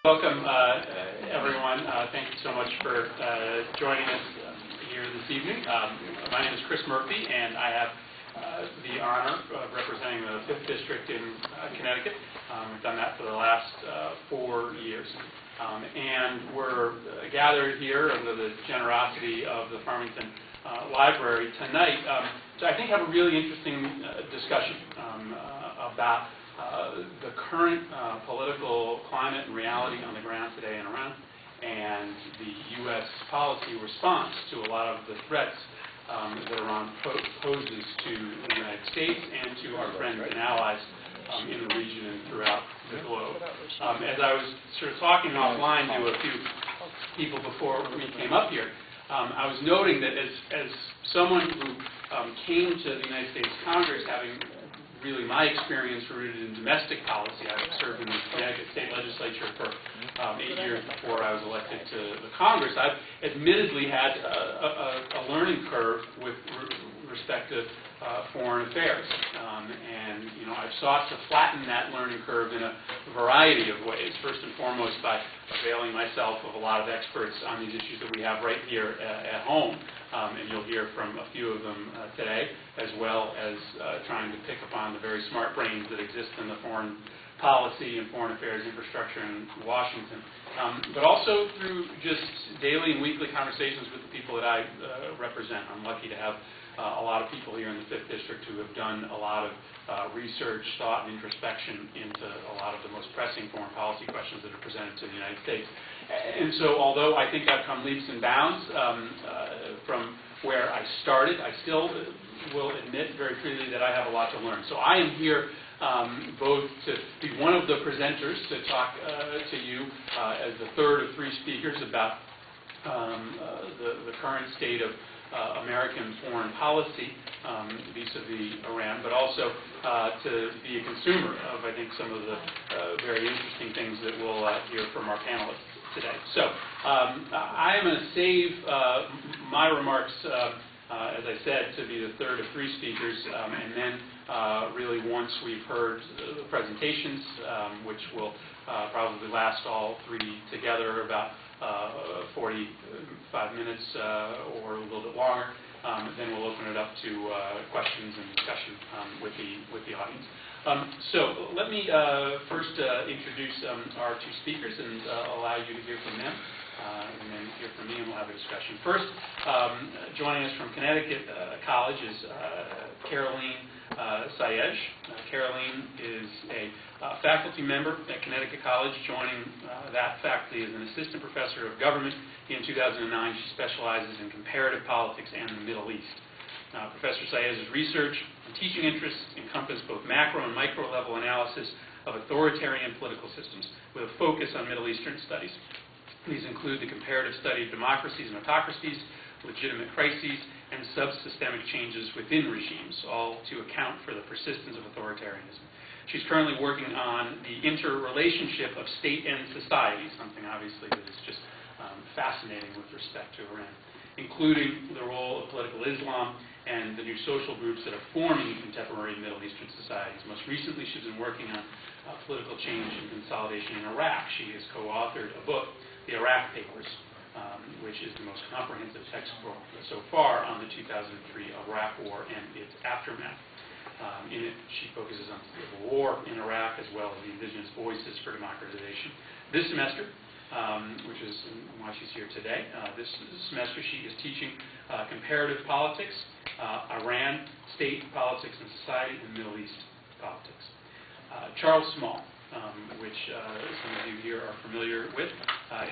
Welcome, everyone. Thank you so much for joining us here this evening. My name is Chris Murphy, and I have the honor of representing the 5th District in Connecticut. We've done that for the last 4 years. And we're gathered here under the generosity of the Farmington Library tonight to, I think, have a really interesting discussion about the current political climate and reality on the ground today and around, and the U.S. policy response to a lot of the threats that Iran poses to the United States and to our friends and allies in the region and throughout the globe. As I was sort of talking offline to a few people before we came up here, I was noting that as someone who came to the United States Congress having really my experience rooted in domestic policy. I served in the Connecticut State Legislature for 8 years before I was elected to the Congress. I've admittedly had a learning curve with respect to foreign affairs. And, you know, I've sought to flatten that learning curve in a variety of ways. First and foremost by availing myself of a lot of experts on these issues that we have right here at home. And you'll hear from a few of them today, as well as trying to pick upon the very smart brains that exist in the foreign policy and foreign affairs infrastructure in Washington. But also through just daily and weekly conversations with the people that I represent. I'm lucky to have a lot of people here in the 5th District who have done a lot of research, thought, and introspection into a lot of the most pressing foreign policy questions that are presented to the United States. And so although I think I've come leaps and bounds from where I started, I still will admit very freely that I have a lot to learn. So I am here both to be one of the presenters to talk to you as the third of 3 speakers about the current state of American foreign policy vis-a-vis Iran, but also to be a consumer of, I think, some of the very interesting things that we'll hear from our panelists today. So I am going to save my remarks, as I said, to be the third of 3 speakers, and then really once we've heard the presentations, which will probably last all 3 together about 45 minutes or a little bit longer, then we'll open it up to questions and discussion with the audience. So let me first introduce our 2 speakers and allow you to hear from them, and then hear from me, and we'll have a discussion. First, joining us from Connecticut College is Caroleen Sayej. Caroleen is a faculty member at Connecticut College, joining that faculty as an assistant professor of government. In 2009, she specializes in comparative politics and the Middle East. Professor Sayej's research and teaching interests encompass both macro and micro level analysis of authoritarian political systems, with a focus on Middle Eastern studies. These include the comparative study of democracies and autocracies, legitimate crises, and subsystemic changes within regimes, all to account for the persistence of authoritarianism. She's currently working on the interrelationship of state and society, something obviously that is just fascinating with respect to Iran, including the role of political Islam and the new social groups that are forming contemporary Middle Eastern societies. Most recently, she's been working on political change and consolidation in Iraq. She has co-authored a book, The Iraq Papers, which is the most comprehensive textbook so far on the 2003 Iraq War and its aftermath. In it, she focuses on the civil war in Iraq as well as the indigenous voices for democratization. This semester, which is why she's here today, this semester she is teaching comparative politics, Iran, state politics and society, and Middle East politics. Charles Small, which some of you here are familiar with,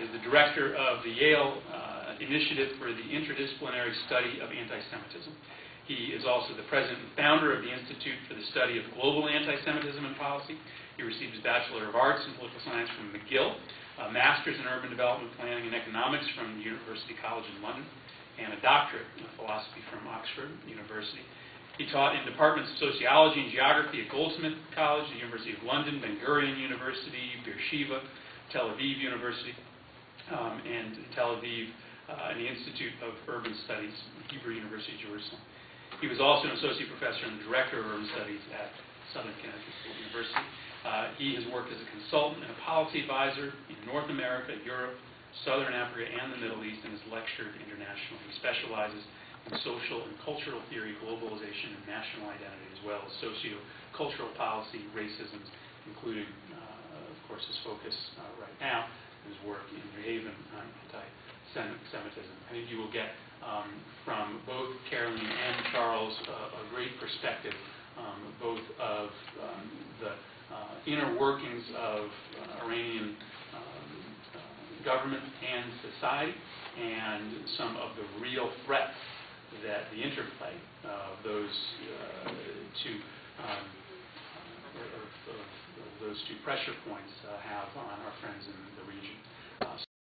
is the director of the Yale Initiative for the Interdisciplinary Study of Anti-Semitism. He is also the president and founder of the Institute for the Study of Global Anti-Semitism and Policy. He received his Bachelor of Arts in Political Science from McGill, a Master's in Urban Development Planning and Economics from the University College in London, and a doctorate in philosophy from Oxford University. He taught in departments of sociology and geography at Goldsmith College, the University of London, Ben Gurion University, Beersheba, Tel Aviv University, and Tel Aviv, and the Institute of Urban Studies, Hebrew University of Jerusalem. He was also an associate professor and director of urban studies at Southern Connecticut State University. He has worked as a consultant and a policy advisor in North America, Europe, Southern Africa, and the Middle East, and has lectured internationally. He specializes in social and cultural theory, globalization, and national identity, as well as socio-cultural policy, racism, including, of course, his focus right now, his work in New Haven on anti-Semitism. I think you will get from both Caroleen and Charles a great perspective, both of the inner workings of Iranian government and society, and some of the real threats that the interplay of those two pressure points have on our friends in the region.